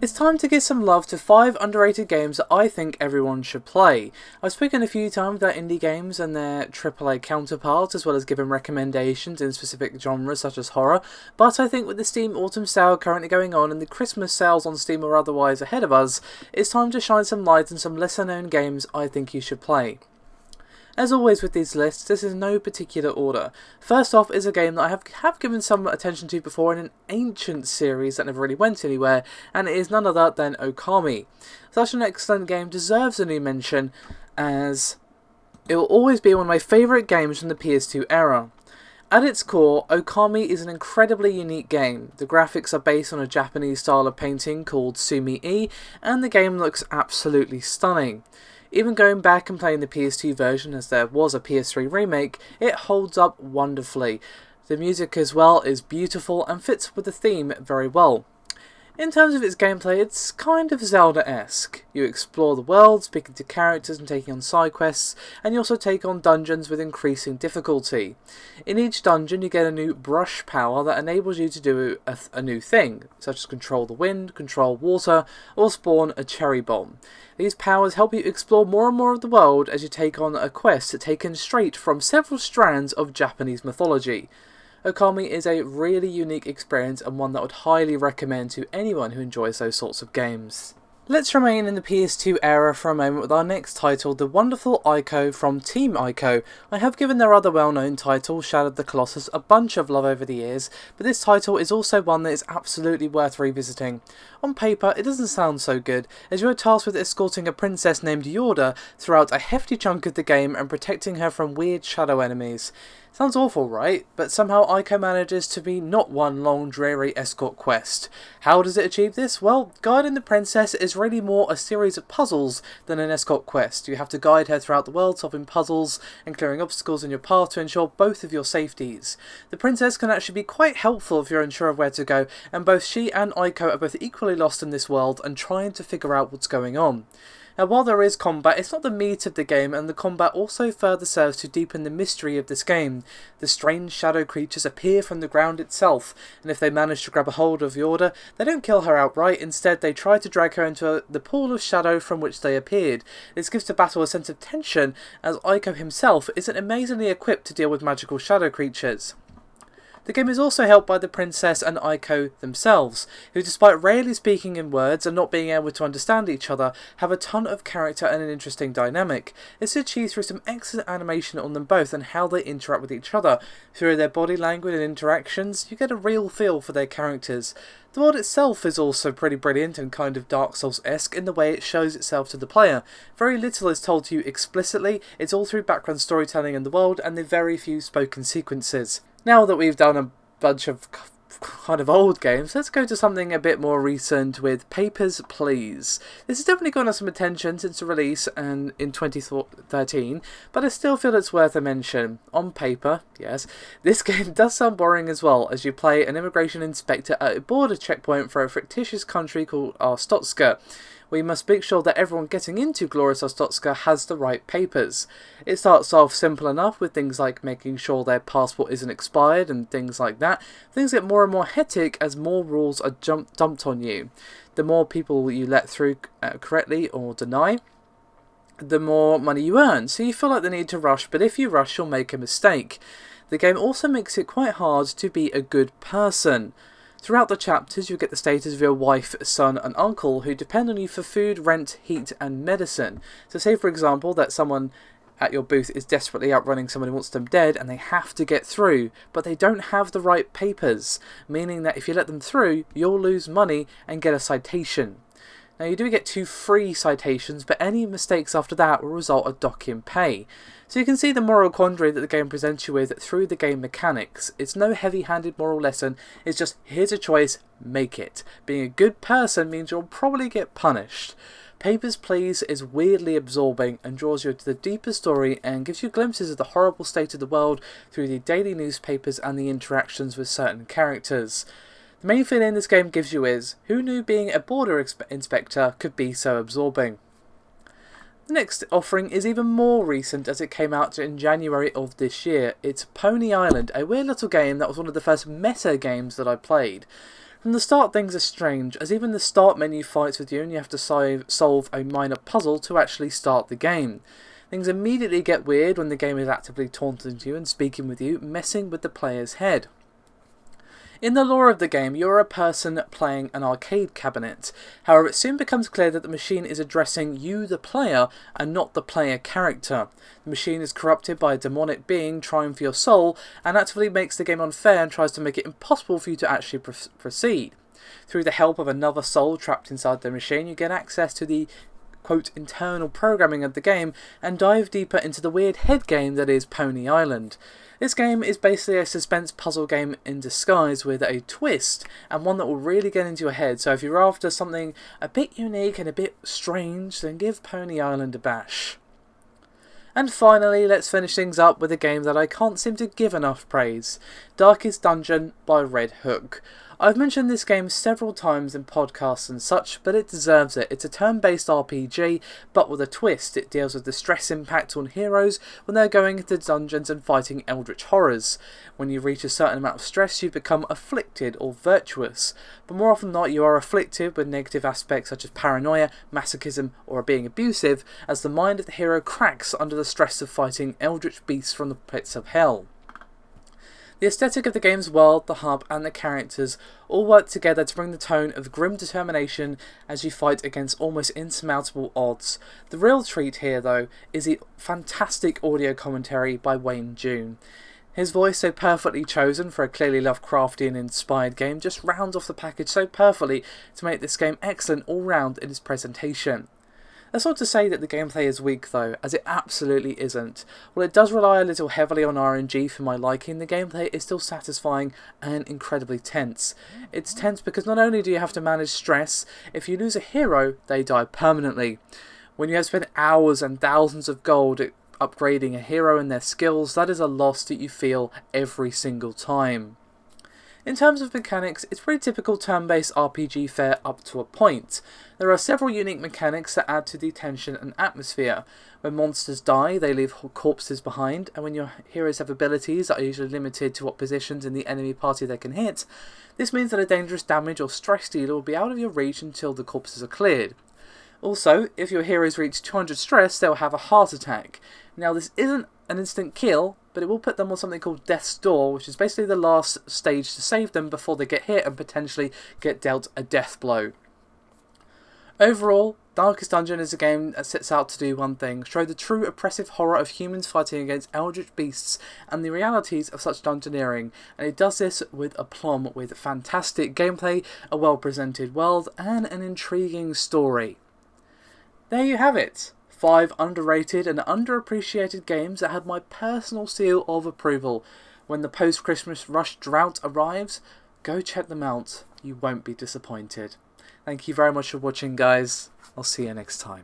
It's time to give some love to 5 underrated games that I think everyone should play. I've spoken a few times about indie games and their AAA counterparts, as well as giving recommendations in specific genres such as horror, but I think with the Steam Autumn Sale currently going on and the Christmas sales on Steam or otherwise ahead of us, it's time to shine some light on some lesser known games I think you should play. As always with these lists, this is no particular order. First off is a game that I have given some attention to before in an ancient series that never really went anywhere, and it is none other than Okami. Such an excellent game deserves a new mention, as it will always be one of my favourite games from the PS2 era. At its core, Okami is an incredibly unique game. The graphics are based on a Japanese style of painting called Sumi-e, and the game looks absolutely stunning. Even going back and playing the PS2 version, as there was a PS3 remake, it holds up wonderfully. The music as well is beautiful and fits with the theme very well. In terms of its gameplay, it's kind of Zelda-esque. You explore the world, speaking to characters and taking on side quests, and you also take on dungeons with increasing difficulty. In each dungeon you get a new brush power that enables you to do a new thing, such as control the wind, control water, or spawn a cherry bomb. These powers help you explore more and more of the world as you take on a quest taken straight from several strands of Japanese mythology. Okami is a really unique experience and one that I would highly recommend to anyone who enjoys those sorts of games. Let's remain in the PS2 era for a moment with our next title, the Wonderful Ico from Team Ico. I have given their other well-known title, Shadow of the Colossus, a bunch of love over the years, but this title is also one that is absolutely worth revisiting. On paper, it doesn't sound so good, as you are tasked with escorting a princess named Yorda throughout a hefty chunk of the game and protecting her from weird shadow enemies. Sounds awful, right? But somehow Ico manages to be not one long dreary escort quest. How does it achieve this? Well, guiding the princess is really more a series of puzzles than an escort quest. You have to guide her throughout the world, solving puzzles and clearing obstacles in your path to ensure both of your safeties. The princess can actually be quite helpful if you're unsure of where to go, and both she and Ico are both equally lost in this world and trying to figure out what's going on. Now, while there is combat, it's not the meat of the game, and the combat also further serves to deepen the mystery of this game. The strange shadow creatures appear from the ground itself, and if they manage to grab a hold of Yorda, they don't kill her outright. Instead, they try to drag her into the pool of shadow from which they appeared. This gives the battle a sense of tension, as Ico himself isn't amazingly equipped to deal with magical shadow creatures. The game is also helped by the princess and Ico themselves, who, despite rarely speaking in words and not being able to understand each other, have a ton of character and an interesting dynamic. It's achieved through some excellent animation on them both and how they interact with each other. Through their body language and interactions, you get a real feel for their characters. The world itself is also pretty brilliant and kind of Dark Souls-esque in the way it shows itself to the player. Very little is told to you explicitly, it's all through background storytelling in the world and the very few spoken sequences. Now that we've done a bunch of kind of old games, let's go to something a bit more recent with Papers, Please. This has definitely gotten some attention since the release and in 2013, but I still feel it's worth a mention. On paper, yes, this game does sound boring as well, as you play an immigration inspector at a border checkpoint for a fictitious country called Arstotzka. We must make sure that everyone getting into Glorious Arstotzka has the right papers. It starts off simple enough with things like making sure their passport isn't expired and things like that. Things get more and more hectic as more rules are dumped on you. The more people you let through correctly or deny, the more money you earn, so you feel like the need to rush, but if you rush you'll make a mistake. The game also makes it quite hard to be a good person. Throughout the chapters you get the status of your wife, son and uncle who depend on you for food, rent, heat and medicine. So say for example that someone at your booth is desperately outrunning someone who wants them dead and they have to get through, but they don't have the right papers, meaning that if you let them through you'll lose money and get a citation. Now you do get 2 free citations, but any mistakes after that will result in docking pay. So you can see the moral quandary that the game presents you with through the game mechanics. It's no heavy-handed moral lesson, it's just here's a choice, make it. Being a good person means you'll probably get punished. Papers, Please is weirdly absorbing and draws you to the deeper story and gives you glimpses of the horrible state of the world through the daily newspapers and the interactions with certain characters. The main feeling this game gives you is, who knew being a border inspector could be so absorbing? The next offering is even more recent as it came out in January of this year. It's Pony Island, a weird little game that was one of the first meta games that I played. From the start things are strange, as even the start menu fights with you and you have to solve a minor puzzle to actually start the game. Things immediately get weird when the game is actively taunting you and speaking with you, messing with the player's head. In the lore of the game, you're a person playing an arcade cabinet. However, it soon becomes clear that the machine is addressing you, the player, and not the player character. The machine is corrupted by a demonic being trying for your soul, and actively makes the game unfair and tries to make it impossible for you to actually proceed. Through the help of another soul trapped inside the machine, you get access to the quote internal programming of the game and dive deeper into the weird head game that is Pony Island. This game is basically a suspense puzzle game in disguise with a twist, and one that will really get into your head, so if you're after something a bit unique and a bit strange, then give Pony Island a bash. And finally, let's finish things up with a game that I can't seem to give enough praise, Darkest Dungeon by Red Hook. I've mentioned this game several times in podcasts and such, but it deserves it. It's a turn-based RPG, but with a twist. It deals with the stress impact on heroes when they're going into dungeons and fighting eldritch horrors. When you reach a certain amount of stress, you become afflicted or virtuous. But more often than not, you are afflicted with negative aspects such as paranoia, masochism, or being abusive, as the mind of the hero cracks under the stress of fighting eldritch beasts from the pits of hell. The aesthetic of the game's world, the hub, and the characters all work together to bring the tone of grim determination as you fight against almost insurmountable odds. The real treat here, though, is the fantastic audio commentary by Wayne June. His voice, so perfectly chosen for a clearly Lovecraftian-inspired game, just rounds off the package so perfectly to make this game excellent all round in its presentation. That's not to say that the gameplay is weak though, as it absolutely isn't. While it does rely a little heavily on RNG for my liking, the gameplay is still satisfying and incredibly tense. It's tense because not only do you have to manage stress, if you lose a hero, they die permanently. When you have spent hours and thousands of gold upgrading a hero and their skills, that is a loss that you feel every single time. In terms of mechanics, it's pretty typical turn-based RPG fare up to a point. There are several unique mechanics that add to the tension and atmosphere. When monsters die, they leave corpses behind, and when your heroes have abilities that are usually limited to what positions in the enemy party they can hit, this means that a dangerous damage or stress dealer will be out of your reach until the corpses are cleared. Also, if your heroes reach 200 stress, they'll have a heart attack. Now, this isn't an instant kill, but it will put them on something called Death's Door, which is basically the last stage to save them before they get hit and potentially get dealt a death blow. Overall, Darkest Dungeon is a game that sets out to do one thing: show the true oppressive horror of humans fighting against eldritch beasts and the realities of such dungeoneering, and it does this with aplomb, with fantastic gameplay, a well-presented world, and an intriguing story. There you have it. 5 underrated and underappreciated games that had my personal seal of approval. When the post-Christmas rush drought arrives, go check them out. You won't be disappointed. Thank you very much for watching, guys. I'll see you next time.